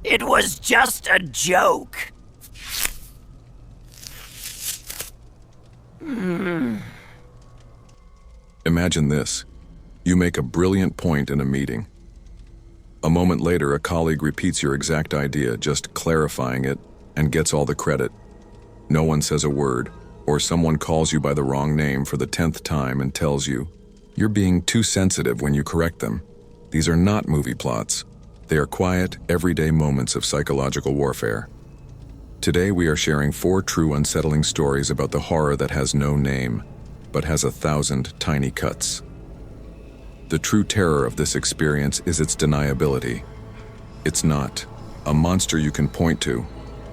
It was just a joke. Imagine this. You make a brilliant point in a meeting. A moment later, a colleague repeats your exact idea, just clarifying it, and gets all the credit. No one says a word, or someone calls you by the wrong name for the 10th time and tells you, you're being too sensitive when you correct them. These are not movie plots. They are quiet, everyday moments of psychological warfare. Today we are sharing 4 true unsettling stories about the horror that has no name, but has 1,000 tiny cuts. The true terror of this experience is its deniability. It's not a monster you can point to.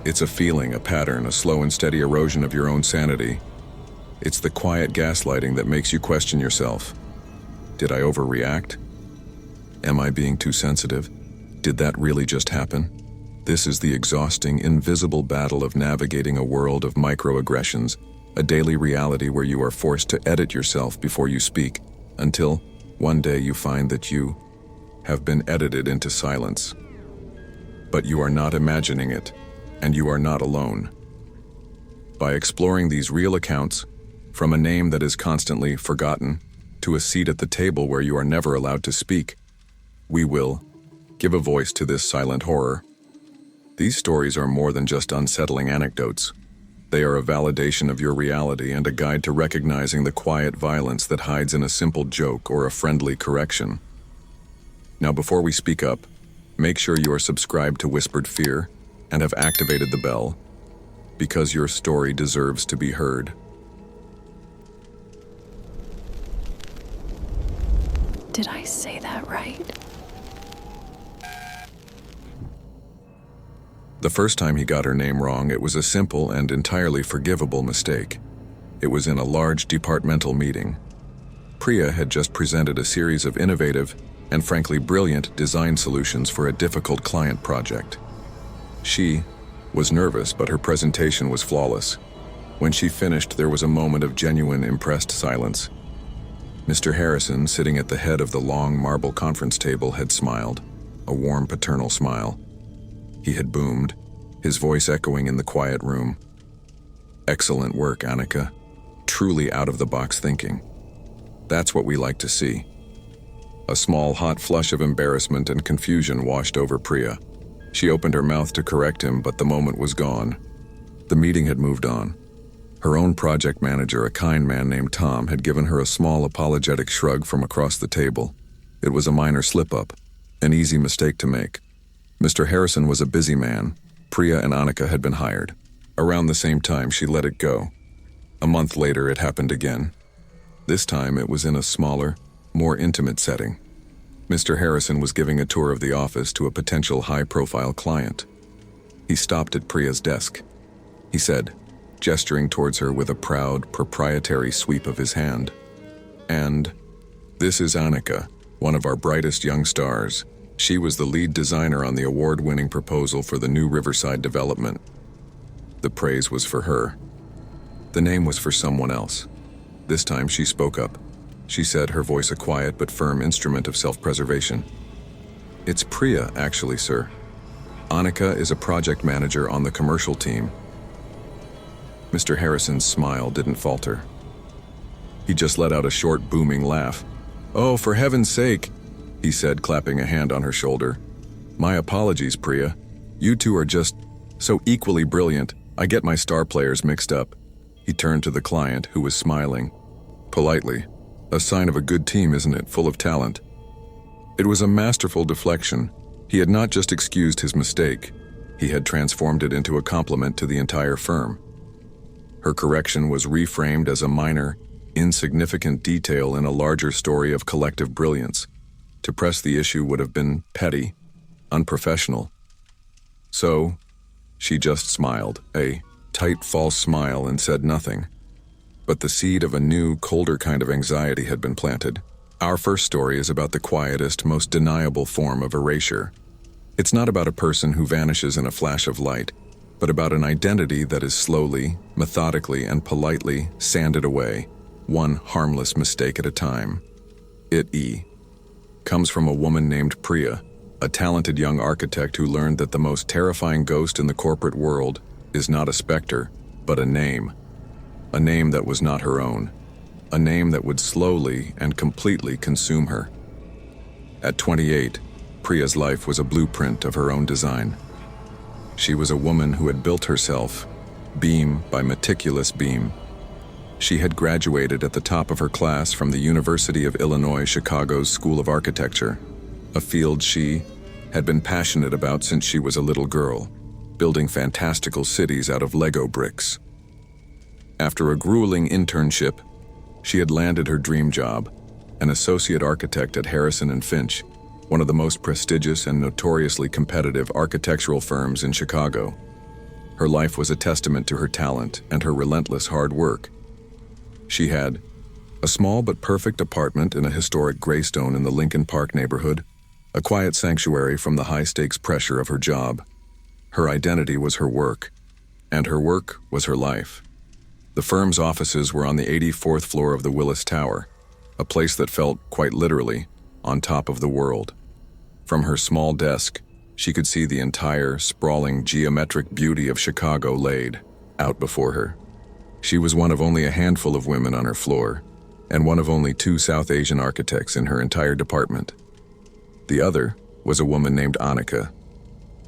It's a feeling, a pattern, a slow and steady erosion of your own sanity. It's the quiet gaslighting that makes you question yourself. Did I overreact? Am I being too sensitive? Did that really just happen? This is the exhausting, invisible battle of navigating a world of microaggressions, a daily reality where you are forced to edit yourself before you speak, until one day you find that you have been edited into silence. But you are not imagining it, and you are not alone. By exploring these real accounts, from a name that is constantly forgotten to a seat at the table where you are never allowed to speak, we will give a voice to this silent horror. These stories are more than just unsettling anecdotes. They are a validation of your reality and a guide to recognizing the quiet violence that hides in a simple joke or a friendly correction. Now, before we speak up, make sure you are subscribed to Whispered Fear and have activated the bell, because your story deserves to be heard. Did I say that right? The first time he got her name wrong, it was a simple and entirely forgivable mistake. It was in a large departmental meeting. Priya had just presented a series of innovative and frankly brilliant design solutions for a difficult client project. She was nervous, but her presentation was flawless. When she finished, there was a moment of genuine, impressed silence. Mr. Harrison, sitting at the head of the long marble conference table, had smiled, a warm paternal smile. He had boomed, his voice echoing in the quiet room. Excellent work, Annika. Truly out-of-the-box thinking. That's what we like to see. A small, hot flush of embarrassment and confusion washed over Priya. She opened her mouth to correct him, but the moment was gone. The meeting had moved on. Her own project manager, a kind man named Tom, had given her a small apologetic shrug from across the table. It was a minor slip-up, an easy mistake to make. Mr. Harrison was a busy man. Priya and Annika had been hired. Around the same time, she let it go. A month later, it happened again. This time, it was in a smaller, more intimate setting. Mr. Harrison was giving a tour of the office to a potential high-profile client. He stopped at Priya's desk. He said, gesturing towards her with a proud, proprietary sweep of his hand, "And this is Annika, one of our brightest young stars. She was the lead designer on the award-winning proposal for the new Riverside development." The praise was for her. The name was for someone else. This time she spoke up. She said, her voice a quiet but firm instrument of self-preservation. "It's Priya, actually, sir. Annika is a project manager on the commercial team." Mr. Harrison's smile didn't falter. He just let out a short, booming laugh. "Oh, for heaven's sake," he said, clapping a hand on her shoulder. "My apologies, Priya. You two are just so equally brilliant. I get my star players mixed up." He turned to the client, who was smiling. Politely. A sign of a good team, isn't it? Full of talent. It was a masterful deflection. He had not just excused his mistake. He had transformed it into a compliment to the entire firm. Her correction was reframed as a minor, insignificant detail in a larger story of collective brilliance. To press the issue would have been petty, unprofessional. So, she just smiled, a tight, false smile, and said nothing. But the seed of a new, colder kind of anxiety had been planted. Our first story is about the quietest, most deniable form of erasure. It's not about a person who vanishes in a flash of light, but about an identity that is slowly, methodically, and politely sanded away, one harmless mistake at a time. It comes from a woman named Priya, a talented young architect who learned that the most terrifying ghost in the corporate world is not a specter, but a name that was not her own, a name that would slowly and completely consume her. At 28, Priya's life was a blueprint of her own design. She was a woman who had built herself, beam by meticulous beam. She had graduated at the top of her class from the University of Illinois Chicago's School of Architecture, a field she had been passionate about since she was a little girl, building fantastical cities out of Lego bricks. After a grueling internship, she had landed her dream job, an associate architect at Harrison & Finch, one of the most prestigious and notoriously competitive architectural firms in Chicago. Her life was a testament to her talent and her relentless hard work. She had a small but perfect apartment in a historic Greystone in the Lincoln Park neighborhood, a quiet sanctuary from the high-stakes pressure of her job. Her identity was her work, and her work was her life. The firm's offices were on the 84th floor of the Willis Tower, a place that felt, quite literally, on top of the world. From her small desk, she could see the entire, sprawling, geometric beauty of Chicago laid out before her. She was one of only a handful of women on her floor, and one of only 2 South Asian architects in her entire department. The other was a woman named Annika,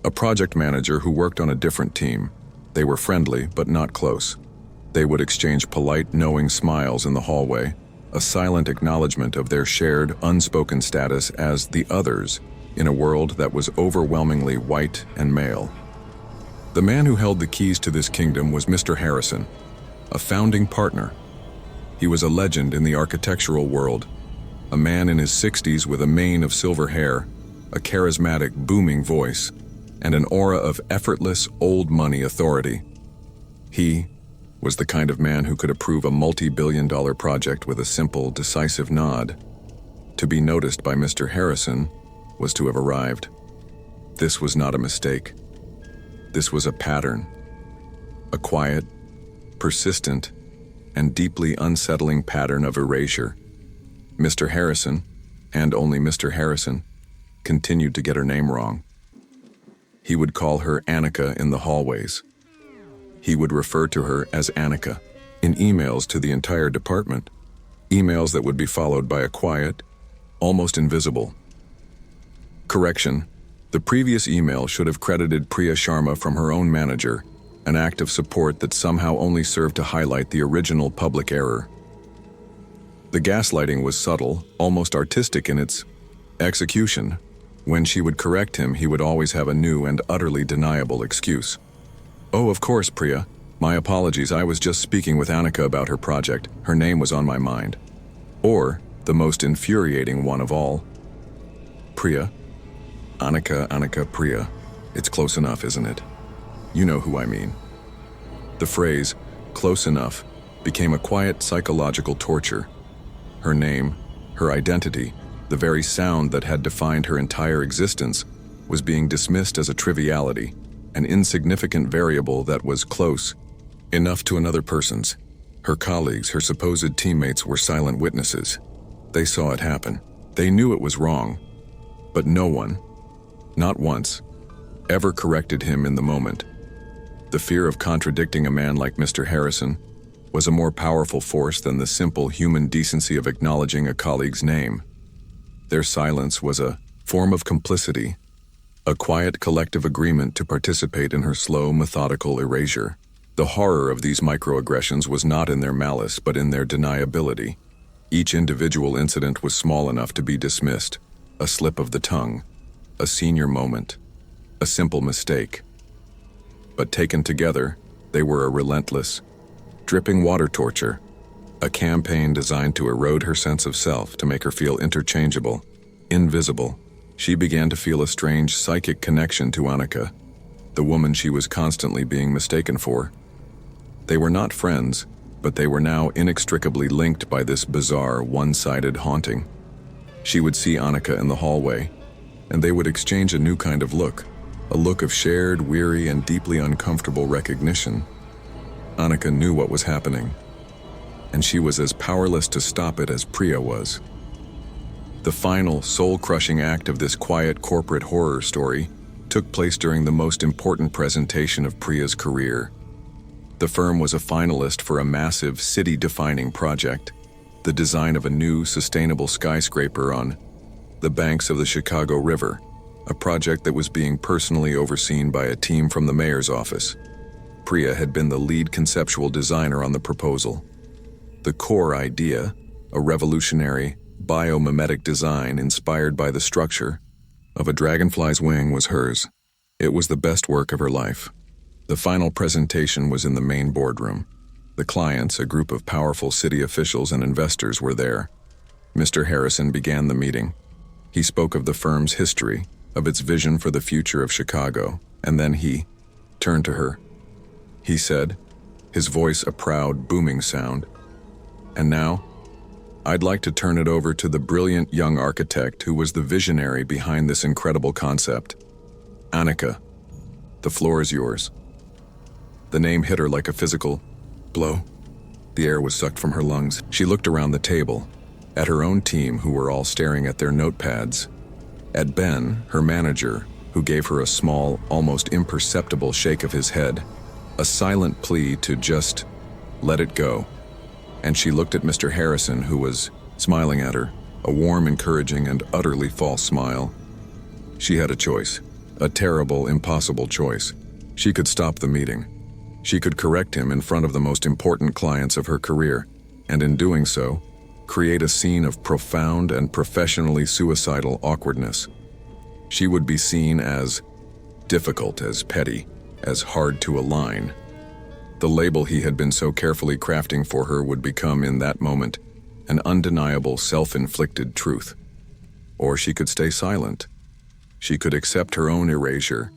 a project manager who worked on a different team. They were friendly, but not close. They would exchange polite, knowing smiles in the hallway, a silent acknowledgement of their shared, unspoken status as the others in a world that was overwhelmingly white and male. The man who held the keys to this kingdom was Mr. Harrison, a founding partner. He was a legend in the architectural world, a man in his 60s with a mane of silver hair, a charismatic, booming voice, and an aura of effortless, old-money authority. He was the kind of man who could approve a multi-billion-dollar project with a simple, decisive nod. To be noticed by Mr. Harrison was to have arrived. This was not a mistake. This was a pattern. A quiet, persistent, and deeply unsettling pattern of erasure. Mr. Harrison, and only Mr. Harrison, continued to get her name wrong. He would call her Annika in the hallways. He would refer to her as Annika in emails to the entire department, emails that would be followed by a quiet, almost invisible correction. The previous email should have credited Priya Sharma from her own manager, an act of support that somehow only served to highlight the original public error. The gaslighting was subtle, almost artistic in its execution. When she would correct him, he would always have a new and utterly deniable excuse. "Oh, of course, Priya. My apologies, I was just speaking with Annika about her project. Her name was on my mind." Or, the most infuriating one of all, "Priya? Annika, Priya. It's close enough, isn't it? You know who I mean." The phrase, "close enough," became a quiet psychological torture. Her name, her identity, the very sound that had defined her entire existence, was being dismissed as a triviality, an insignificant variable that was close enough to another person's. Her colleagues, her supposed teammates, were silent witnesses. They saw it happen. They knew it was wrong. But no one, not once, ever corrected him in the moment. The fear of contradicting a man like Mr. Harrison was a more powerful force than the simple human decency of acknowledging a colleague's name. Their silence was a form of complicity, a quiet collective agreement to participate in her slow, methodical erasure. The horror of these microaggressions was not in their malice, but in their deniability. Each individual incident was small enough to be dismissed, a slip of the tongue, a senior moment, a simple mistake. But taken together, they were a relentless, dripping water torture, a campaign designed to erode her sense of self, to make her feel interchangeable, invisible. She began to feel a strange psychic connection to Annika, the woman she was constantly being mistaken for. They were not friends, but they were now inextricably linked by this bizarre, one-sided haunting. She would see Annika in the hallway, and they would exchange a new kind of look, a look of shared, weary, and deeply uncomfortable recognition. Annika knew what was happening, and she was as powerless to stop it as Priya was. The final, soul-crushing act of this quiet corporate horror story took place during the most important presentation of Priya's career. The firm was a finalist for a massive, city-defining project, the design of a new, sustainable skyscraper on the banks of the Chicago River, a project that was being personally overseen by a team from the mayor's office. Priya had been the lead conceptual designer on the proposal. The core idea, a revolutionary, biomimetic design inspired by the structure of a dragonfly's wing, was hers. It was the best work of her life. The final presentation was in the main boardroom. The clients, a group of powerful city officials and investors, were there. Mr. Harrison began the meeting. He spoke of the firm's history, of its vision for the future of Chicago, and then he turned to her. He said, his voice a proud, booming sound, "And now, I'd like to turn it over to the brilliant young architect who was the visionary behind this incredible concept. Annika, the floor is yours." The name hit her like a physical blow. The air was sucked from her lungs. She looked around the table, at her own team who were all staring at their notepads, at Ben, her manager, who gave her a small, almost imperceptible shake of his head, a silent plea to just let it go. And she looked at Mr. Harrison, who was smiling at her, a warm, encouraging, and utterly false smile. She had a choice, a terrible, impossible choice. She could stop the meeting. She could correct him in front of the most important clients of her career, and in doing so, create a scene of profound and professionally suicidal awkwardness. She would be seen as difficult, as petty, as hard to align. The label he had been so carefully crafting for her would become, in that moment, an undeniable self-inflicted truth. Or she could stay silent. She could accept her own erasure.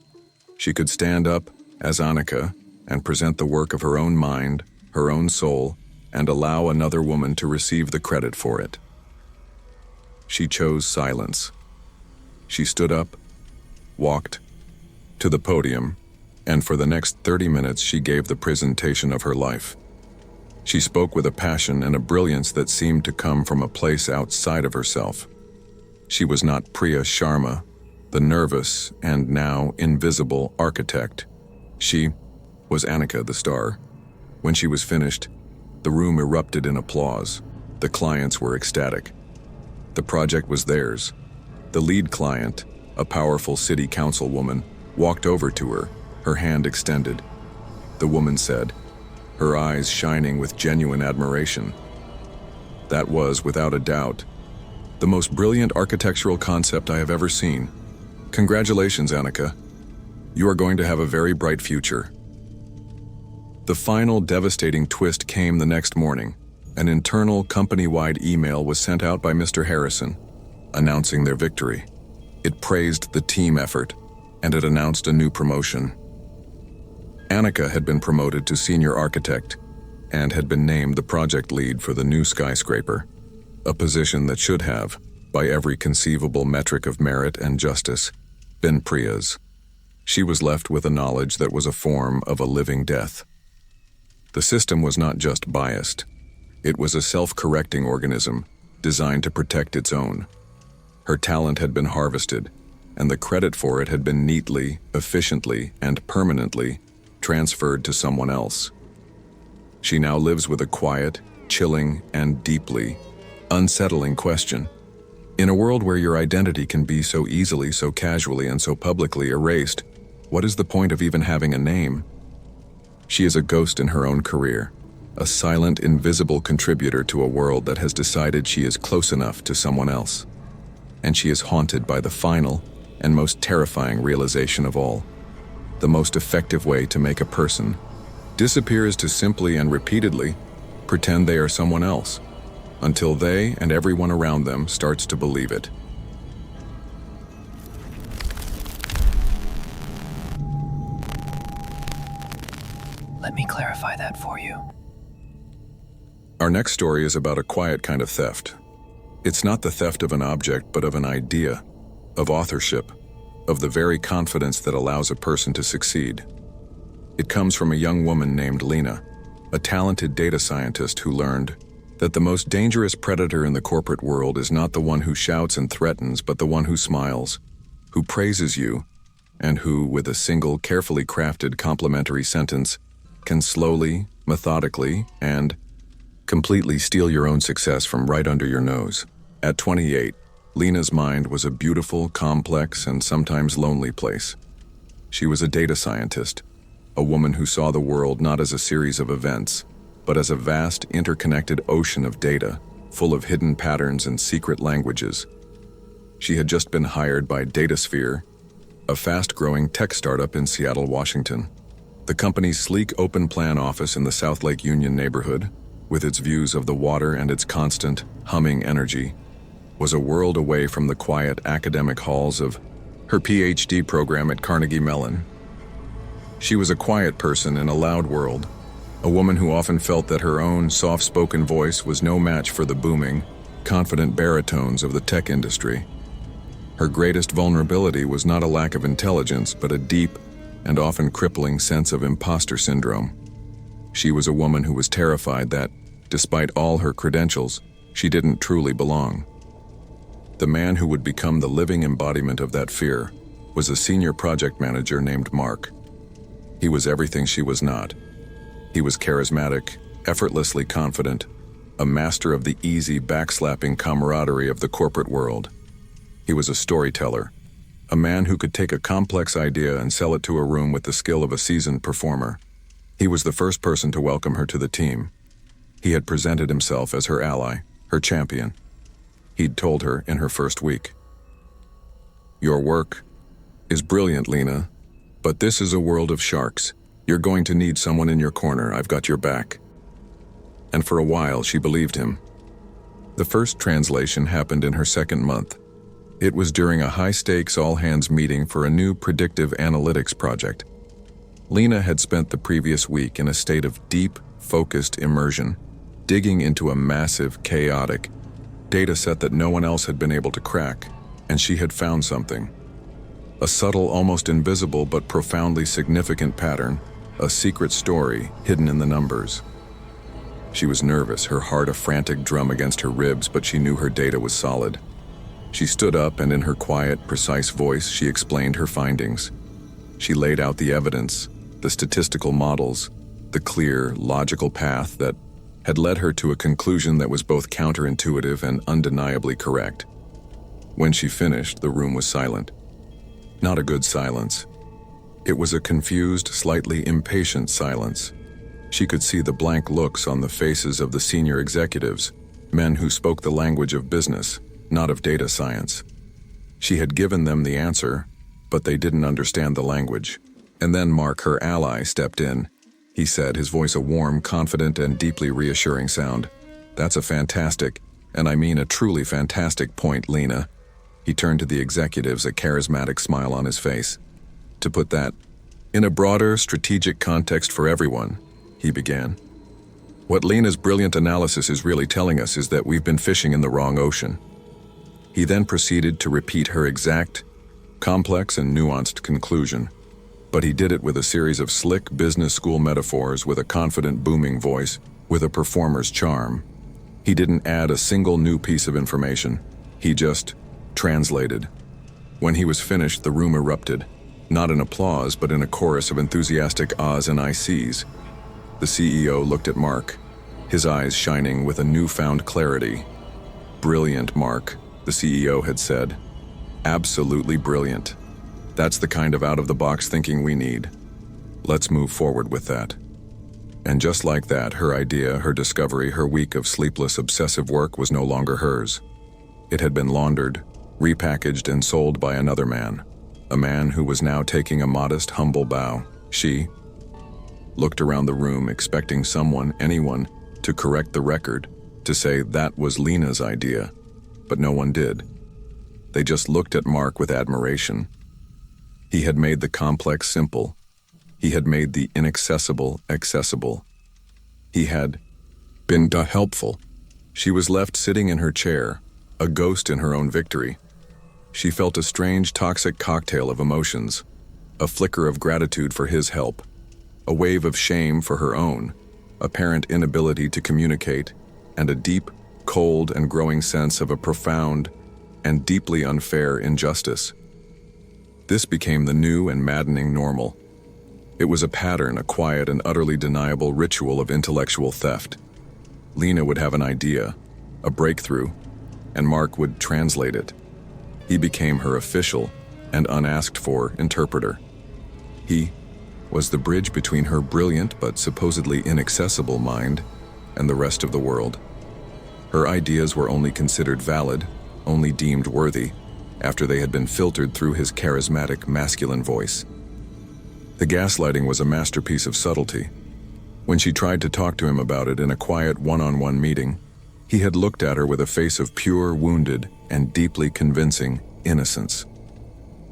She could stand up as Annika and present the work of her own mind, her own soul, and allow another woman to receive the credit for it. She chose silence. She stood up, walked to the podium, and for the next 30 minutes she gave the presentation of her life. She spoke with a passion and a brilliance that seemed to come from a place outside of herself. She was not Priya Sharma, the nervous and now invisible architect. She was Annika, the star. When she was finished, the room erupted in applause. The clients were ecstatic. The project was theirs. The lead client, a powerful city councilwoman, walked over to her, her hand extended. The woman said, her eyes shining with genuine admiration, "That was, without a doubt, the most brilliant architectural concept I have ever seen. Congratulations, Annika. You are going to have a very bright future." The final devastating twist came the next morning. An internal company-wide email was sent out by Mr. Harrison, announcing their victory. It praised the team effort, and it announced a new promotion. Annika had been promoted to senior architect and had been named the project lead for the new skyscraper, a position that should have, by every conceivable metric of merit and justice, been Priya's. She was left with a knowledge that was a form of a living death. The system was not just biased. It was a self-correcting organism designed to protect its own. Her talent had been harvested, and the credit for it had been neatly, efficiently, and permanently transferred to someone else. She now lives with a quiet, chilling, and deeply unsettling question. In a world where your identity can be so easily, so casually, and so publicly erased, what is the point of even having a name? She is a ghost in her own career, a silent, invisible contributor to a world that has decided she is close enough to someone else. And she is haunted by the final and most terrifying realization of all. The most effective way to make a person disappear is to simply and repeatedly pretend they are someone else, until they and everyone around them starts to believe it. Let me clarify that for you. Our next story is about a quiet kind of theft. It's not the theft of an object, but of an idea, of authorship, of the very confidence that allows a person to succeed. It comes from a young woman named Lena, a talented data scientist who learned, that the most dangerous predator in the corporate world is not the one who shouts and threatens, but the one who smiles, who praises you, and who, with a single carefully crafted complimentary sentence, can slowly, methodically, and completely steal your own success from right under your nose. At 28, Lena's mind was a beautiful, complex, and sometimes lonely place. She was a data scientist, a woman who saw the world not as a series of events, but as a vast, interconnected ocean of data, full of hidden patterns and secret languages. She had just been hired by DataSphere, a fast-growing tech startup in Seattle, Washington. The company's sleek open-plan office in the South Lake Union neighborhood, with its views of the water and its constant, humming energy, was a world away from the quiet academic halls of her PhD program at Carnegie Mellon. She was a quiet person in a loud world, a woman who often felt that her own soft-spoken voice was no match for the booming, confident baritones of the tech industry. Her greatest vulnerability was not a lack of intelligence, but a deep and often crippling sense of imposter syndrome. She was a woman who was terrified that, despite all her credentials, she didn't truly belong. The man who would become the living embodiment of that fear was a senior project manager named Mark. He was everything she was not. He was charismatic, effortlessly confident, a master of the easy, backslapping camaraderie of the corporate world. He was a storyteller, a man who could take a complex idea and sell it to a room with the skill of a seasoned performer. He was the first person to welcome her to the team. He had presented himself as her ally, her champion. He'd told her in her first week, "Your work is brilliant, Lena, but this is a world of sharks. You're going to need someone in your corner. I've got your back." And for a while, she believed him. The first translation happened in her second month. It was during a high-stakes all-hands meeting for a new predictive analytics project. Lena had spent the previous week in a state of deep, focused immersion, digging into a massive, chaotic data set that no one else had been able to crack, and she had found something. A subtle, almost invisible but profoundly significant pattern, a secret story hidden in the numbers. She was nervous, her heart a frantic drum against her ribs, but she knew her data was solid. She stood up and in her quiet, precise voice, she explained her findings. She laid out the evidence, the statistical models, the clear, logical path that had led her to a conclusion that was both counterintuitive and undeniably correct. When she finished, the room was silent. Not a good silence. It was a confused, slightly impatient silence. She could see the blank looks on the faces of the senior executives, men who spoke the language of business, not of data science. She had given them the answer, but they didn't understand the language. And then Mark, her ally, stepped in. He said, his voice a warm, confident, and deeply reassuring sound. "That's a fantastic, and I mean a truly fantastic point, Lena." He turned to the executives, a charismatic smile on his face. "To put that in a broader, strategic context for everyone," he began. "What Lena's brilliant analysis is really telling us is that we've been fishing in the wrong ocean." He then proceeded to repeat her exact, complex, and nuanced conclusion. But he did it with a series of slick business school metaphors, with a confident, booming voice, with a performer's charm. He didn't add a single new piece of information. He just translated. When he was finished, the room erupted, not in applause, but in a chorus of enthusiastic ahs and I sees. The CEO looked at Mark, his eyes shining with a newfound clarity. "Brilliant, Mark," the CEO had said. "Absolutely brilliant. That's the kind of out-of-the-box thinking we need. Let's move forward with that." And just like that, her idea, her discovery, her week of sleepless, obsessive work was no longer hers. It had been laundered, repackaged, and sold by another man, a man who was now taking a modest, humble bow. She looked around the room, expecting someone, anyone, to correct the record, to say that was Lena's idea, but no one did. They just looked at Mark with admiration. He had made the complex simple. He had made the inaccessible accessible. He had been helpful. She was left sitting in her chair, a ghost in her own victory. She felt a strange, toxic cocktail of emotions, a flicker of gratitude for his help, a wave of shame for her own, apparent inability to communicate, and a deep, cold, and growing sense of a profound and deeply unfair injustice. This became the new and maddening normal. It was a pattern, a quiet and utterly deniable ritual of intellectual theft. Lena would have an idea, a breakthrough, and Mark would translate it. He became her official and unasked-for interpreter. He was the bridge between her brilliant but supposedly inaccessible mind and the rest of the world. Her ideas were only considered valid, only deemed worthy, after they had been filtered through his charismatic masculine voice. The gaslighting was a masterpiece of subtlety. When she tried to talk to him about it in a quiet one-on-one meeting, he had looked at her with a face of pure, wounded, and deeply convincing innocence.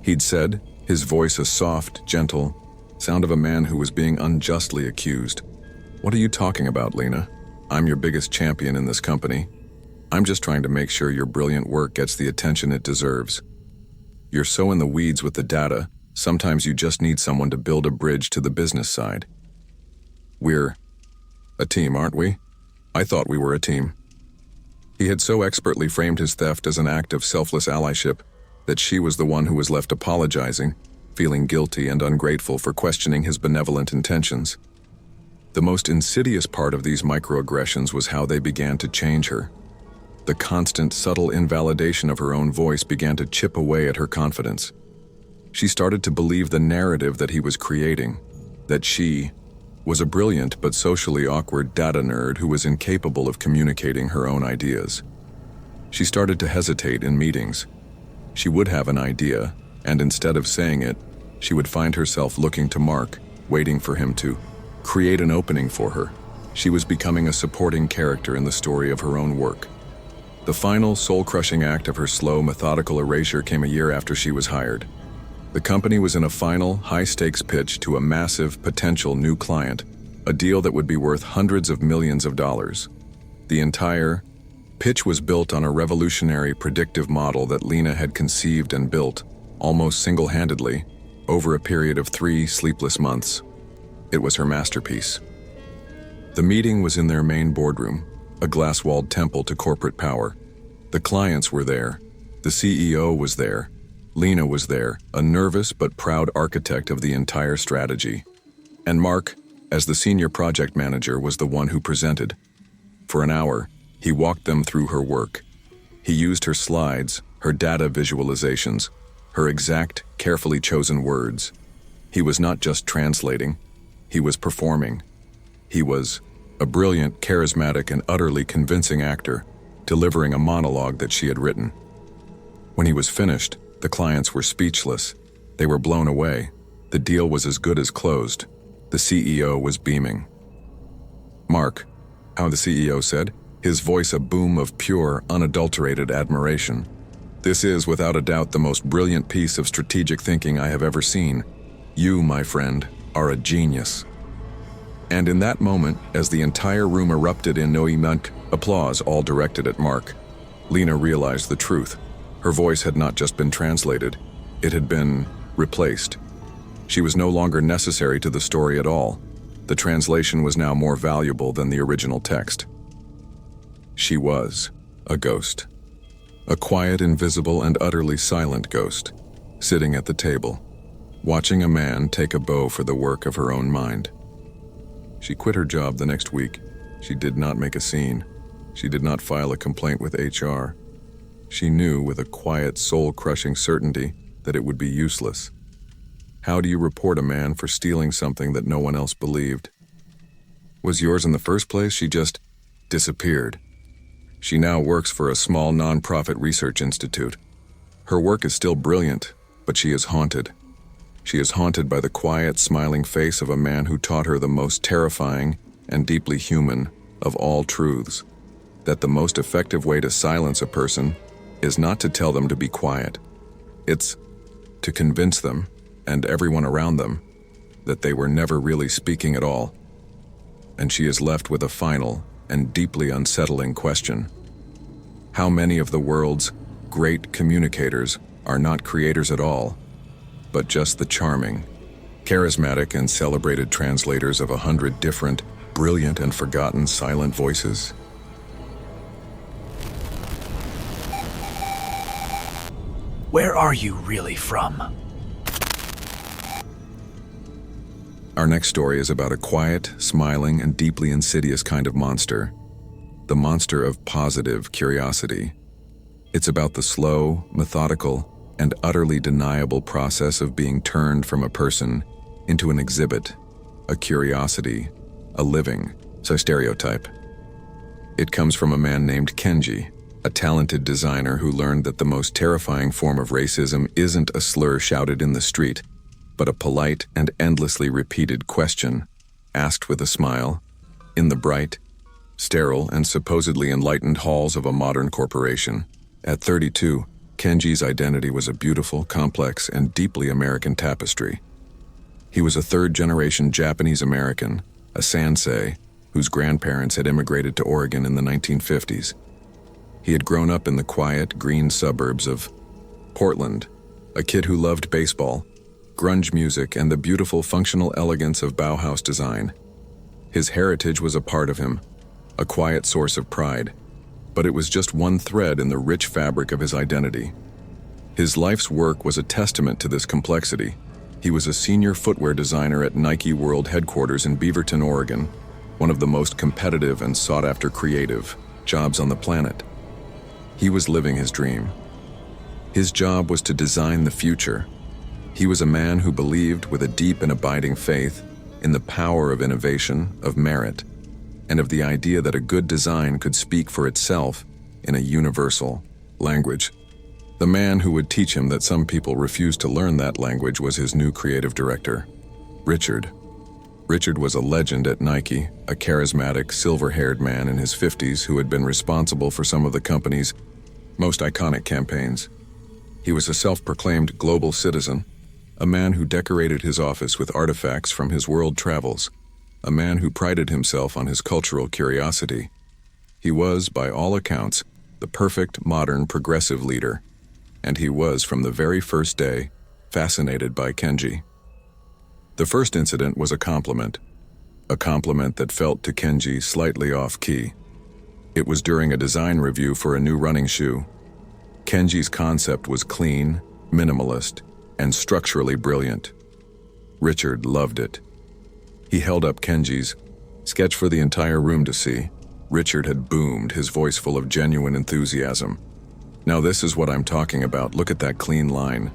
He'd said, his voice a soft, gentle sound of a man who was being unjustly accused, "What are you talking about, Lena? I'm your biggest champion in this company. I'm just trying to make sure your brilliant work gets the attention it deserves. You're so in the weeds with the data, sometimes you just need someone to build a bridge to the business side. We're a team, aren't we? I thought we were a team." He had so expertly framed his theft as an act of selfless allyship that she was the one who was left apologizing, feeling guilty and ungrateful for questioning his benevolent intentions. The most insidious part of these microaggressions was how they began to change her. The constant, subtle invalidation of her own voice began to chip away at her confidence. She started to believe the narrative that he was creating, that she was a brilliant but socially awkward data nerd who was incapable of communicating her own ideas. She started to hesitate in meetings. She would have an idea, and instead of saying it, she would find herself looking to Mark, waiting for him to create an opening for her. She was becoming a supporting character in the story of her own work. The final, soul-crushing act of her slow, methodical erasure came a year after she was hired. The company was in a final, high-stakes pitch to a massive, potential new client, a deal that would be worth hundreds of millions of dollars. The entire pitch was built on a revolutionary predictive model that Lena had conceived and built, almost single-handedly, over a period of 3 sleepless months. It was her masterpiece. The meeting was in their main boardroom, a glass-walled temple to corporate power. The clients were there. The CEO was there. Lena was there, a nervous but proud architect of the entire strategy. And Mark, as the senior project manager, was the one who presented. For an hour, he walked them through her work. He used her slides, her data visualizations, her exact, carefully chosen words. He was not just translating, he was performing. He was a brilliant, charismatic, and utterly convincing actor, delivering a monologue that she had written. When he was finished, the clients were speechless. They were blown away. The deal was as good as closed. The CEO was beaming. "Mark," how the CEO said, his voice a boom of pure, unadulterated admiration. "This is, without a doubt, the most brilliant piece of strategic thinking I have ever seen. You, my friend, are a genius." And in that moment, as the entire room erupted in noisy applause, all directed at Mark, Lena realized the truth. Her voice had not just been translated, it had been replaced. She was no longer necessary to the story at all. The translation was now more valuable than the original text. She was a ghost. A quiet, invisible, and utterly silent ghost, sitting at the table, watching a man take a bow for the work of her own mind. She quit her job the next week. She did not make a scene. She did not file a complaint with HR. She knew with a quiet, soul-crushing certainty that it would be useless. How do you report a man for stealing something that no one else believed? Was yours in the first place? She just disappeared. She now works for a small non-profit research institute. Her work is still brilliant, but she is haunted. She is haunted by the quiet, smiling face of a man who taught her the most terrifying and deeply human of all truths, that the most effective way to silence a person is not to tell them to be quiet. It's to convince them, and everyone around them, that they were never really speaking at all. And she is left with a final and deeply unsettling question. How many of the world's great communicators are not creators at all, but just the charming, charismatic, and celebrated translators of 100 different, brilliant and forgotten silent voices? Where are you really from? Our next story is about a quiet, smiling, and deeply insidious kind of monster. The monster of positive curiosity. It's about the slow, methodical, and utterly deniable process of being turned from a person into an exhibit, a curiosity, a living, stereotype. It comes from a man named Kenji, a talented designer who learned that the most terrifying form of racism isn't a slur shouted in the street, but a polite and endlessly repeated question, asked with a smile, in the bright, sterile, and supposedly enlightened halls of a modern corporation. At 32, Kenji's identity was a beautiful, complex, and deeply American tapestry. He was a third-generation Japanese-American, a sansei, whose grandparents had immigrated to Oregon in the 1950s. He had grown up in the quiet, green suburbs of Portland, a kid who loved baseball, grunge music, and the beautiful functional elegance of Bauhaus design. His heritage was a part of him, a quiet source of pride, but it was just one thread in the rich fabric of his identity. His life's work was a testament to this complexity. He was a senior footwear designer at Nike World Headquarters in Beaverton, Oregon, one of the most competitive and sought-after creative jobs on the planet. He was living his dream. His job was to design the future. He was a man who believed with a deep and abiding faith in the power of innovation, of merit, and of the idea that a good design could speak for itself in a universal language. The man who would teach him that some people refused to learn that language was his new creative director, Richard. Richard was a legend at Nike, a charismatic, silver-haired man in his 50s who had been responsible for some of the company's most iconic campaigns. He was a self-proclaimed global citizen, a man who decorated his office with artifacts from his world travels, a man who prided himself on his cultural curiosity. He was, by all accounts, the perfect modern progressive leader, and he was, from the very first day, fascinated by Kenji. The first incident was a compliment that felt to Kenji slightly off-key. It was during a design review for a new running shoe. Kenji's concept was clean, minimalist, and structurally brilliant. Richard loved it. He held up Kenji's sketch for the entire room to see. Richard had boomed, his voice full of genuine enthusiasm. "Now this is what I'm talking about. Look at that clean line.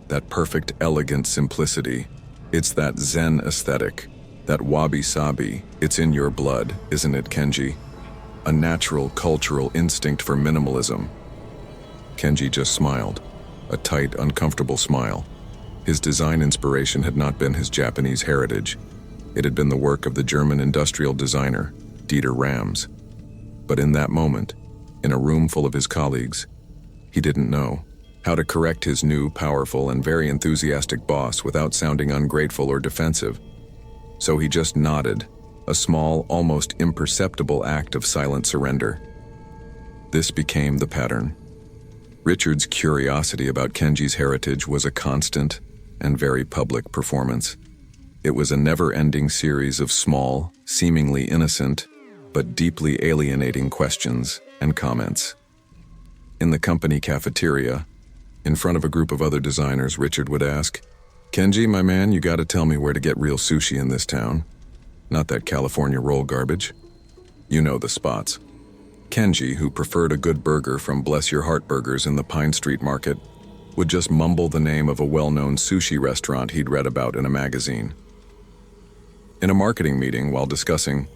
That perfect, elegant simplicity. It's that Zen aesthetic. That wabi-sabi. It's in your blood, isn't it, Kenji? A natural, cultural instinct for minimalism." Kenji just smiled. A tight, uncomfortable smile. His design inspiration had not been his Japanese heritage. It had been the work of the German industrial designer, Dieter Rams. But in that moment, in a room full of his colleagues, he didn't know how to correct his new, powerful, and very enthusiastic boss without sounding ungrateful or defensive. So he just nodded, a small, almost imperceptible act of silent surrender. This became the pattern. Richard's curiosity about Kenji's heritage was a constant and very public performance. It was a never-ending series of small, seemingly innocent, but deeply alienating questions and comments. In the company cafeteria, in front of a group of other designers, Richard would ask, "Kenji, my man, you gotta tell me where to get real sushi in this town. Not that California roll garbage. You know the spots." Kenji, who preferred a good burger from Bless Your Heart Burgers in the Pine Street Market, would just mumble the name of a well-known sushi restaurant he'd read about in a magazine. In a marketing meeting, while discussing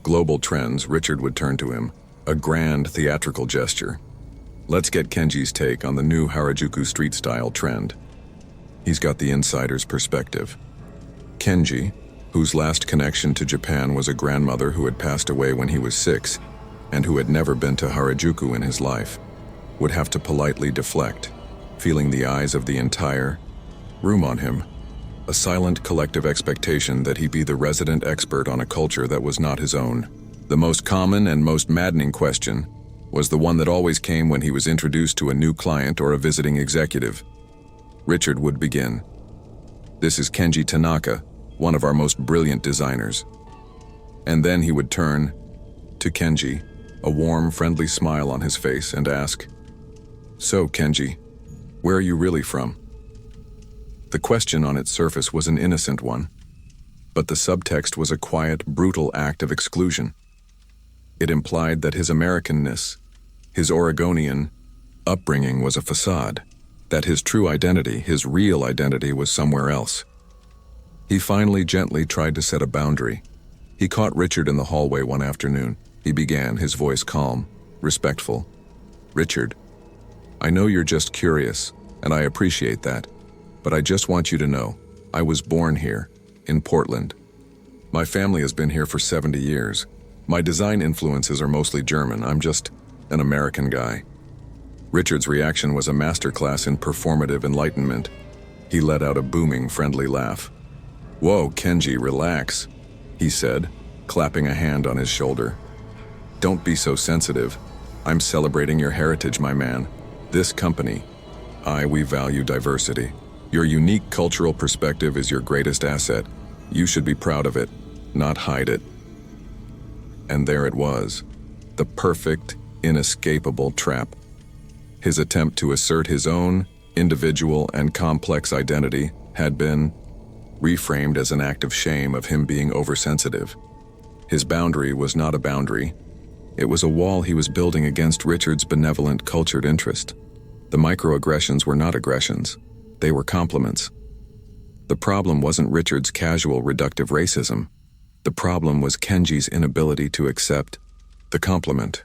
global trends, Richard would turn to him, a grand theatrical gesture. "Let's get Kenji's take on the new Harajuku street-style trend. He's got the insider's perspective." Kenji, whose last connection to Japan was a grandmother who had passed away when he was 6 and who had never been to Harajuku in his life, would have to politely deflect, feeling the eyes of the entire room on him, a silent collective expectation that he be the resident expert on a culture that was not his own. The most common and most maddening question was the one that always came when he was introduced to a new client or a visiting executive. Richard would begin. "This is Kenji Tanaka, one of our most brilliant designers." And then he would turn to Kenji, a warm, friendly smile on his face, and ask, "So, Kenji, Where are you really from? The question on its surface was an innocent one, but the subtext was a quiet, brutal act of exclusion. It implied that his Americanness, his Oregonian upbringing was a facade, that his true identity, his real identity, was somewhere else. He finally gently tried to set a boundary. He caught Richard in the hallway one afternoon. He began, his voice calm, respectful. "Richard, I know you're just curious, and I appreciate that, but I just want you to know, I was born here, in Portland. My family has been here for 70 years. My design influences are mostly German. I'm just an American guy." Richard's reaction was a masterclass in performative enlightenment. He let out a booming, friendly laugh. "Whoa, Kenji, relax," he said, clapping a hand on his shoulder. "Don't be so sensitive. I'm celebrating your heritage, my man. This company, we value diversity. Your unique cultural perspective is your greatest asset. You should be proud of it, not hide it." And there it was, the perfect, inescapable trap. His attempt to assert his own individual and complex identity had been reframed as an act of shame of him being oversensitive. His boundary was not a boundary. It was a wall he was building against Richard's benevolent, cultured interest. The microaggressions were not aggressions. They were compliments. The problem wasn't Richard's casual, reductive racism. The problem was Kenji's inability to accept the compliment.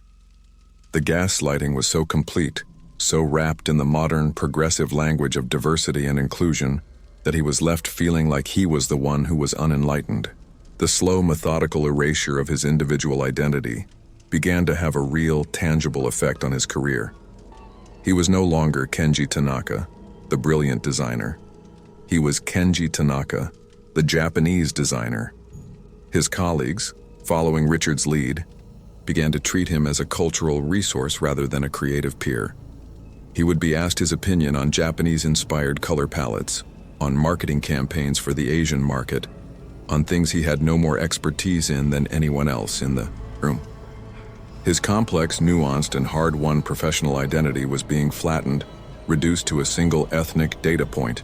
The gaslighting was so complete, so wrapped in the modern, progressive language of diversity and inclusion, that he was left feeling like he was the one who was unenlightened. The slow, methodical erasure of his individual identity began to have a real, tangible effect on his career. He was no longer Kenji Tanaka, the brilliant designer. He was Kenji Tanaka, the Japanese designer. His colleagues, following Richard's lead, began to treat him as a cultural resource rather than a creative peer. He would be asked his opinion on Japanese-inspired color palettes, on marketing campaigns for the Asian market, on things he had no more expertise in than anyone else in the room. His complex, nuanced, and hard-won professional identity was being flattened, reduced to a single ethnic data point.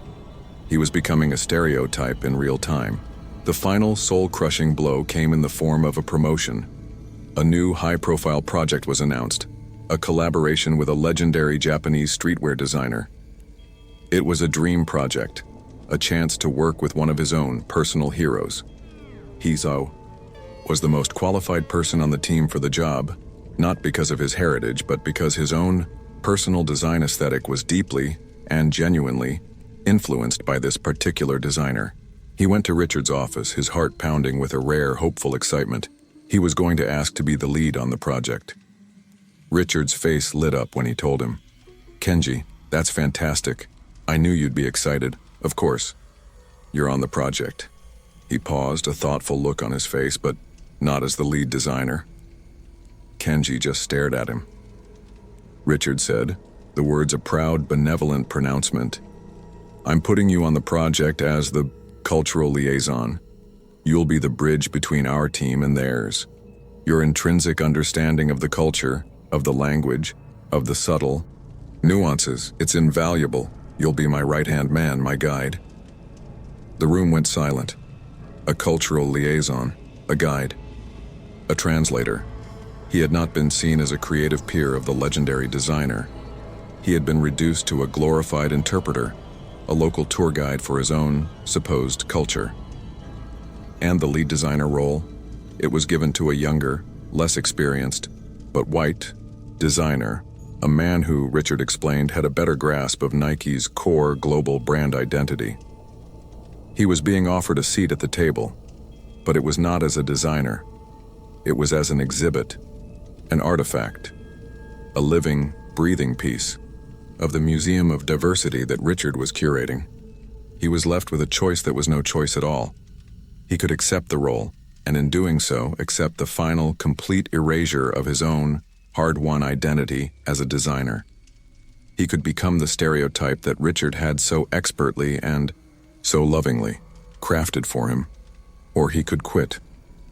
He was becoming a stereotype in real time. The final soul-crushing blow came in the form of a promotion. A new high-profile project was announced, a collaboration with a legendary Japanese streetwear designer. It was a dream project, a chance to work with one of his own personal heroes. Hizo was the most qualified person on the team for the job, not because of his heritage, but because his own personal design aesthetic was deeply and genuinely influenced by this particular designer. He went to Richard's office, his heart pounding with a rare, hopeful excitement. He was going to ask to be the lead on the project. Richard's face lit up when he told him, "Kenji, that's fantastic. I knew you'd be excited. Of course. You're on the project." He paused, a thoughtful look on his face, but not as the lead designer. Kenji just stared at him. Richard said, the words a proud, benevolent pronouncement. "I'm putting you on the project as the cultural liaison. You'll be the bridge between our team and theirs. Your intrinsic understanding of the culture, of the language, of the subtle nuances, it's invaluable. You'll be my right-hand man, my guide." The room went silent. A cultural liaison, a guide, a translator. He had not been seen as a creative peer of the legendary designer. He had been reduced to a glorified interpreter, a local tour guide for his own supposed culture. And the lead designer role, it was given to a younger, less experienced, but white designer, a man who, Richard explained, had a better grasp of Nike's core global brand identity. He was being offered a seat at the table, but it was not as a designer. It was as an exhibit, an artifact, a living, breathing piece of the Museum of Diversity that Richard was curating. He was left with a choice that was no choice at all. He could accept the role, and in doing so, accept the final, complete erasure of his own hard-won identity as a designer. He could become the stereotype that Richard had so expertly and so lovingly crafted for him, or he could quit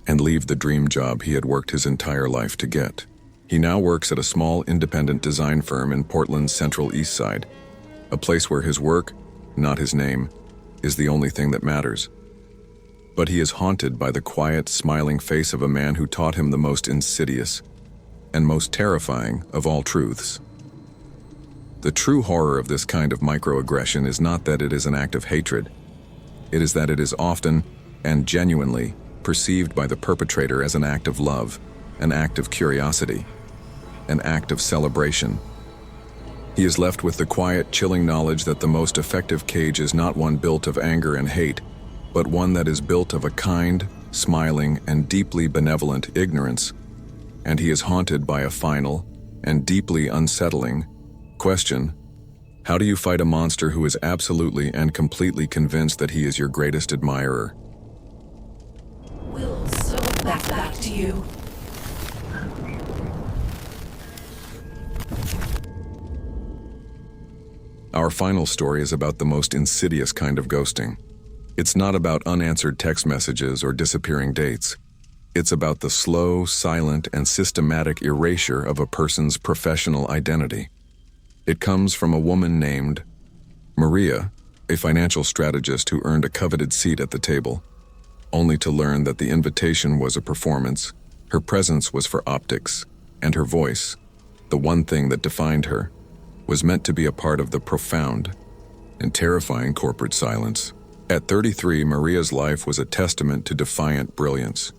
and leave the dream job he had worked his entire life to get. He now works at a small independent design firm in Portland's Central East Side. A place where his work, not his name, is the only thing that matters. But he is haunted by the quiet, smiling face of a man who taught him the most insidious and most terrifying of all truths. The true horror of this kind of microaggression is not that it is an act of hatred. It is that it is often and genuinely perceived by the perpetrator as an act of love, an act of curiosity, an act of celebration. He is left with the quiet, chilling knowledge that the most effective cage is not one built of anger and hate, but one that is built of a kind, smiling, and deeply benevolent ignorance. And he is haunted by a final and deeply unsettling question: how do you fight a monster who is absolutely and completely convinced that he is your greatest admirer? We'll sew back to you. Our final story is about the most insidious kind of ghosting. It's not about unanswered text messages or disappearing dates. It's about the slow, silent, and systematic erasure of a person's professional identity. It comes from a woman named Maria, a financial strategist who earned a coveted seat at the table, only to learn that the invitation was a performance, her presence was for optics, and her voice, the one thing that defined her, was meant to be a part of the profound and terrifying corporate silence. At 33, Maria's life was a testament to defiant brilliance.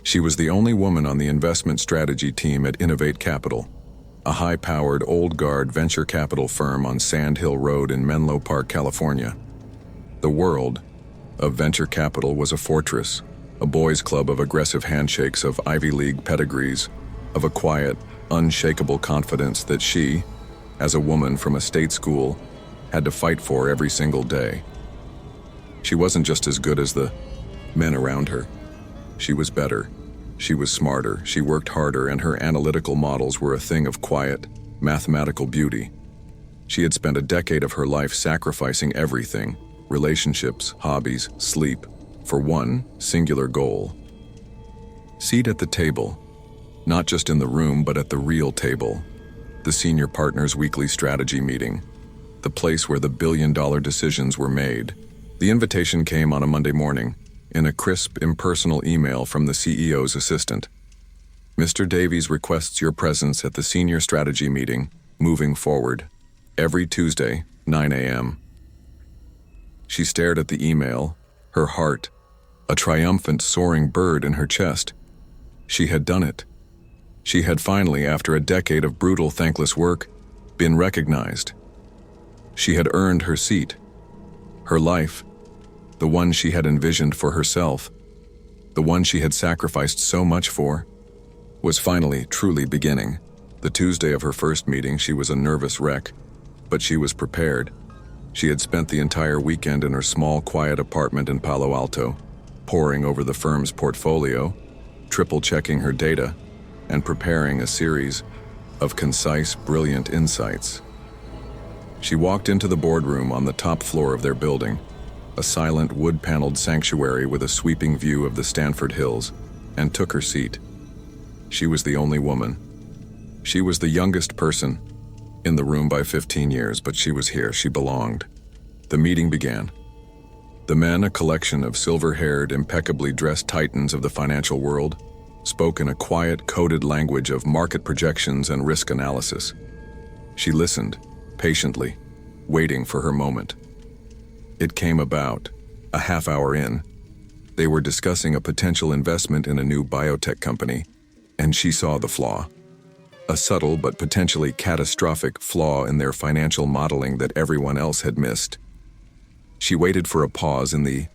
She was the only woman on the investment strategy team at Innovate Capital, a high-powered, old-guard venture capital firm on Sand Hill Road in Menlo Park, California. The world of venture capital was a fortress, a boys' club of aggressive handshakes, of Ivy League pedigrees, of a quiet, unshakable confidence that she, as a woman from a state school, had to fight for every single day. She wasn't just as good as the men around her. She was better. She was smarter. She worked harder, and her analytical models were a thing of quiet, mathematical beauty. She had spent a decade of her life sacrificing everything: relationships, hobbies, sleep, for one singular goal. Seat at the table, not just in the room, but at the real table. The senior partners' weekly strategy meeting, the place where the billion-dollar decisions were made. The invitation came on a Monday morning, in a crisp, impersonal email from the CEO's assistant. Mr. Davies requests your presence at the senior strategy meeting, moving forward, every Tuesday, 9 a.m. She stared at the email, her heart, a triumphant, soaring bird in her chest. She had done it. She had finally, after a decade of brutal, thankless work, been recognized. She had earned her seat. Her life, the one she had envisioned for herself, the one she had sacrificed so much for, was finally truly beginning. The Tuesday of her first meeting, she was a nervous wreck, but she was prepared. She had spent the entire weekend in her small, quiet apartment in Palo Alto, poring over the firm's portfolio, triple-checking her data, and preparing a series of concise, brilliant insights. She walked into the boardroom on the top floor of their building, a silent, wood-paneled sanctuary with a sweeping view of the Stanford Hills, and took her seat. She was the only woman. She was the youngest person in the room by 15 years, but she was here. She belonged. The meeting began. The men, a collection of silver-haired, impeccably dressed titans of the financial world, spoke in a quiet, coded language of market projections and risk analysis. She listened, patiently, waiting for her moment. It came about, a half hour in. They were discussing a potential investment in a new biotech company, and she saw the flaw. A subtle but potentially catastrophic flaw in their financial modeling that everyone else had missed. She waited for a pause in the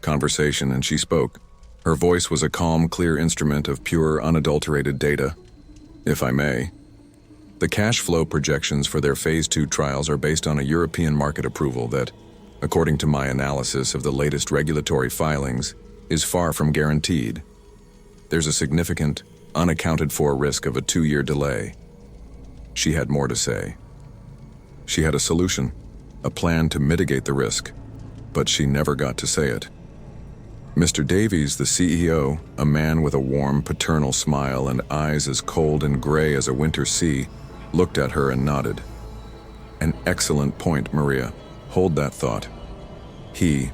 conversation, and she spoke. Her voice was a calm, clear instrument of pure, unadulterated data. If I may, the cash flow projections for their Phase 2 trials are based on a European market approval that, according to my analysis of the latest regulatory filings, is far from guaranteed. There's a significant, unaccounted-for risk of a 2-year delay. She had more to say. She had a solution, a plan to mitigate the risk, but she never got to say it. Mr. Davies, the CEO, a man with a warm, paternal smile and eyes as cold and gray as a winter sea, looked at her and nodded. An excellent point, Maria. Hold that thought. He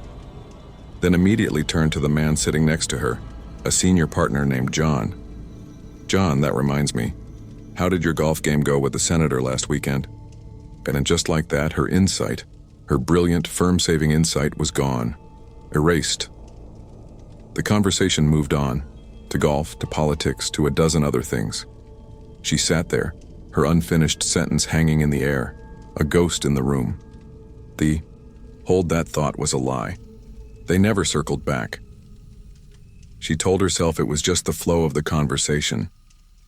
then immediately turned to the man sitting next to her, a senior partner named John. John, that reminds me, how did your golf game go with the senator last weekend? And just like that, her insight, her brilliant, firm-saving insight was gone, erased. The conversation moved on, to golf, to politics, to a dozen other things. She sat there, her unfinished sentence hanging in the air, a ghost in the room. The hold that thought was a lie. They never circled back. She told herself it was just the flow of the conversation.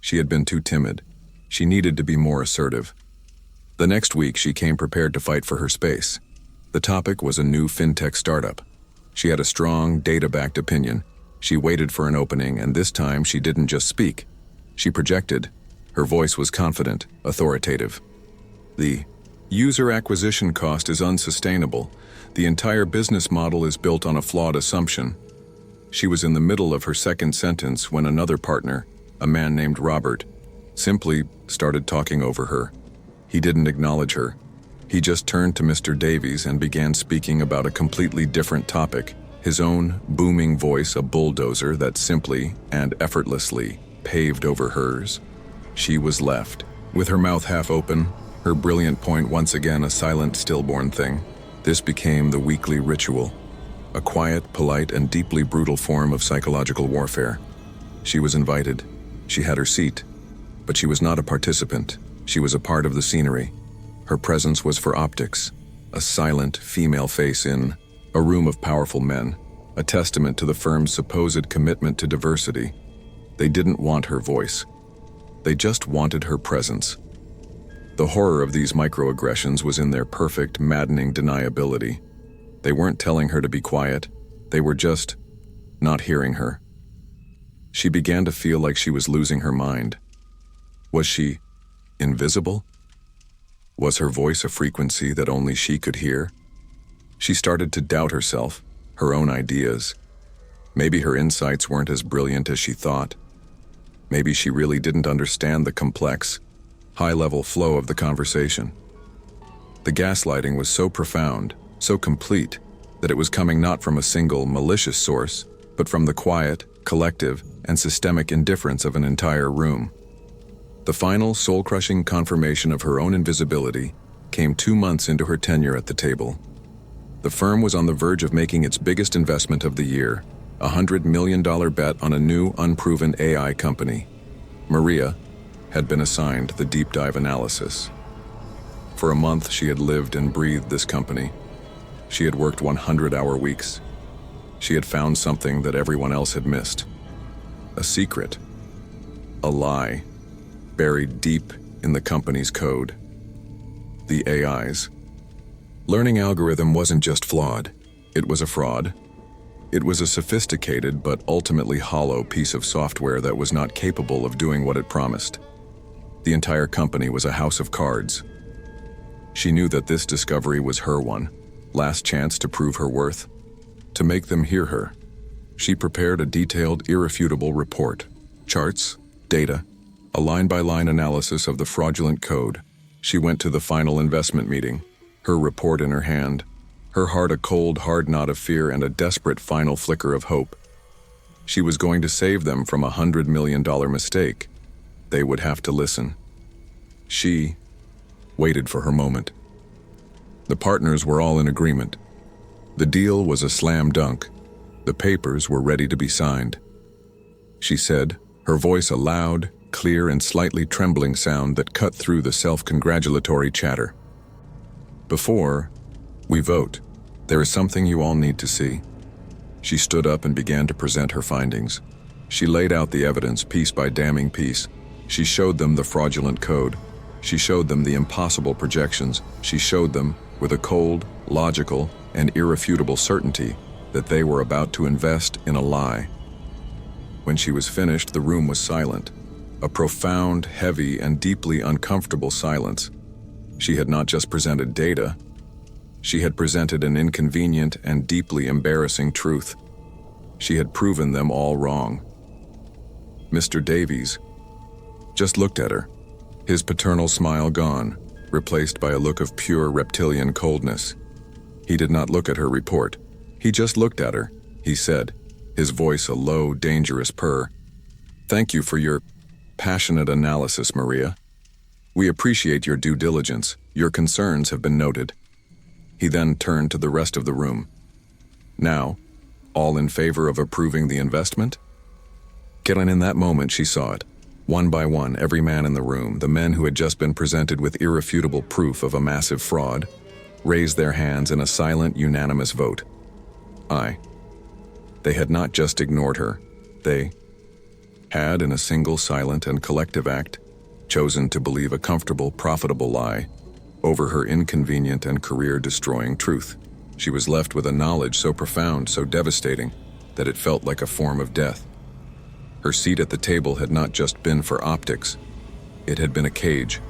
She had been too timid. She needed to be more assertive. The next week, she came prepared to fight for her space. The topic was a new fintech startup. She had a strong, data-backed opinion. She waited for an opening, and this time she didn't just speak. She projected. Her voice was confident, authoritative. The user acquisition cost is unsustainable. The entire business model is built on a flawed assumption. She was in the middle of her second sentence when another partner, a man named Robert, simply started talking over her. He didn't acknowledge her. He just turned to Mr. Davies and began speaking about a completely different topic, his own booming voice a bulldozer that simply and effortlessly paved over hers. She was left, with her mouth half open, her brilliant point once again a silent, stillborn thing. This became the weekly ritual, a quiet, polite, and deeply brutal form of psychological warfare. She was invited. She had her seat. But she was not a participant. She was a part of the scenery. Her presence was for optics, a silent female face in a room of powerful men, a testament to the firm's supposed commitment to diversity. They didn't want her voice. They just wanted her presence. The horror of these microaggressions was in their perfect, maddening deniability. They weren't telling her to be quiet. They were just not hearing her. She began to feel like she was losing her mind. Was she invisible? Was her voice a frequency that only she could hear? She started to doubt herself, her own ideas. Maybe her insights weren't as brilliant as she thought. Maybe she really didn't understand the complex, high-level flow of the conversation. The gaslighting was so profound, so complete, that it was coming not from a single malicious source, but from the quiet, collective, and systemic indifference of an entire room. The final, soul-crushing confirmation of her own invisibility came 2 months into her tenure at the table. The firm was on the verge of making its biggest investment of the year, a $100 million bet on a new, unproven AI company. Maria had been assigned the deep dive analysis. For a month, she had lived and breathed this company. She had worked 100-hour weeks. She had found something that everyone else had missed. A secret. A lie. Buried deep in the company's code. The AI's learning algorithm wasn't just flawed. It was a fraud. It was a sophisticated but ultimately hollow piece of software that was not capable of doing what it promised. The entire company was a house of cards. She knew that this discovery was her one, last chance to prove her worth, to make them hear her. She prepared a detailed, irrefutable report, charts, data, a line-by-line analysis of the fraudulent code. She went to the final investment meeting, her report in her hand, her heart a cold, hard knot of fear and a desperate final flicker of hope. She was going to save them from a $100 million mistake. They would have to listen. She waited for her moment. The partners were all in agreement. The deal was a slam dunk. The papers were ready to be signed. She said, her voice a loud, clear, and slightly trembling sound that cut through the self-congratulatory chatter. Before we vote, there is something you all need to see. She stood up and began to present her findings. She laid out the evidence piece by damning piece. She showed them the fraudulent code. She showed them the impossible projections. She showed them, with a cold, logical, and irrefutable certainty, that they were about to invest in a lie. When she was finished, the room was silent. A profound, heavy, and deeply uncomfortable silence. She had not just presented data. She had presented an inconvenient and deeply embarrassing truth. She had proven them all wrong. Mr. Davies just looked at her, his paternal smile gone, replaced by a look of pure reptilian coldness. He did not look at her report. He just looked at her, he said, his voice a low, dangerous purr. "Thank you for your passionate analysis, Maria. We appreciate your due diligence. Your concerns have been noted." He then turned to the rest of the room. "Now, all in favor of approving the investment?" And in that moment she saw it. One by one, every man in the room, the men who had just been presented with irrefutable proof of a massive fraud, raised their hands in a silent, unanimous vote. Aye. They had not just ignored her. They had, in a single, silent, and collective act, chosen to believe a comfortable, profitable lie over her inconvenient and career-destroying truth. She was left with a knowledge so profound, so devastating, that it felt like a form of death. Her seat at the table had not just been for optics. It had been a cage,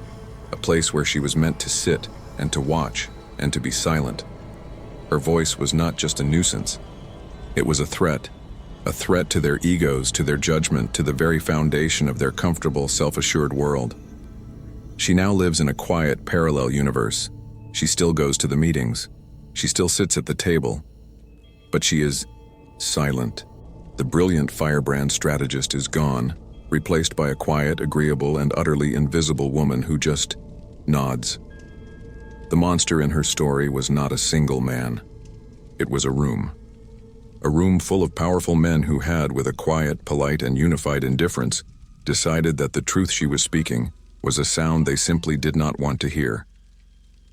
a place where she was meant to sit and to watch and to be silent. Her voice was not just a nuisance. It was a threat to their egos, to their judgment, to the very foundation of their comfortable, self-assured world. She now lives in a quiet, parallel universe. She still goes to the meetings. She still sits at the table. But she is silent. The brilliant firebrand strategist is gone, replaced by a quiet, agreeable, and utterly invisible woman who just nods. The monster in her story was not a single man. It was a room. A room full of powerful men who had, with a quiet, polite, and unified indifference, decided that the truth she was speaking was a sound they simply did not want to hear.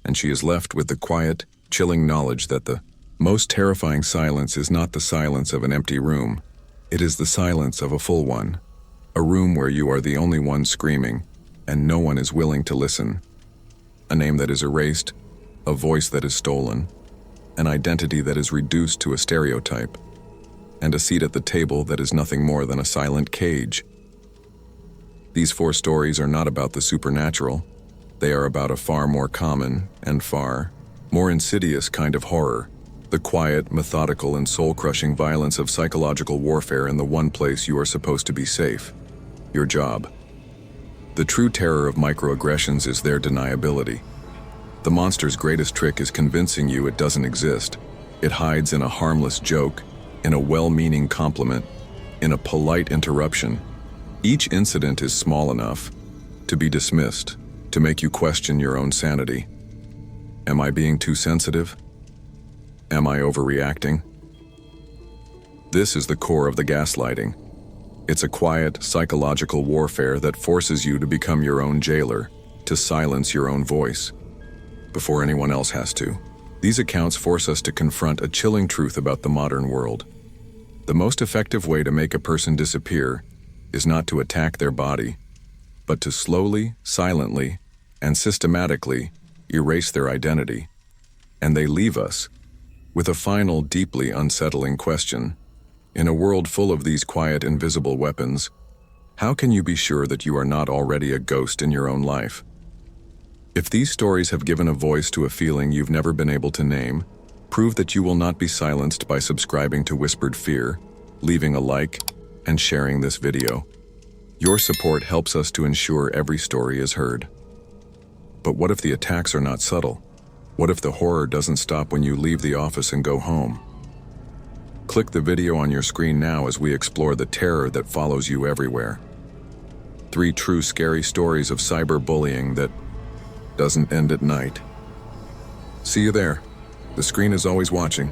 And she is left with the quiet, chilling knowledge that the most terrifying silence is not the silence of an empty room. It is the silence of a full one. A room where you are the only one screaming, and no one is willing to listen. A name that is erased, a voice that is stolen, an identity that is reduced to a stereotype, and a seat at the table that is nothing more than a silent cage. These 4 stories are not about the supernatural. They are about a far more common and far more insidious kind of horror, the quiet, methodical, and soul-crushing violence of psychological warfare in the one place you are supposed to be safe, your job. The true terror of microaggressions is their deniability. The monster's greatest trick is convincing you it doesn't exist. It hides in a harmless joke, in a well-meaning compliment, in a polite interruption. Each incident is small enough to be dismissed, to make you question your own sanity. Am I being too sensitive? Am I overreacting? This is the core of the gaslighting. It's a quiet, psychological warfare that forces you to become your own jailer, to silence your own voice, before anyone else has to. These accounts force us to confront a chilling truth about the modern world. The most effective way to make a person disappear is not to attack their body, but to slowly, silently, and systematically erase their identity. And they leave us with a final, deeply unsettling question. In a world full of these quiet, invisible weapons, how can you be sure that you are not already a ghost in your own life? If these stories have given a voice to a feeling you've never been able to name, prove that you will not be silenced by subscribing to Whispered Fear, leaving a like, and sharing this video. Your support helps us to ensure every story is heard. But what if the attacks are not subtle? What if the horror doesn't stop when you leave the office and go home? Click the video on your screen now as we explore the terror that follows you everywhere. 3 true scary stories of cyberbullying that doesn't end at night. See you there. The screen is always watching.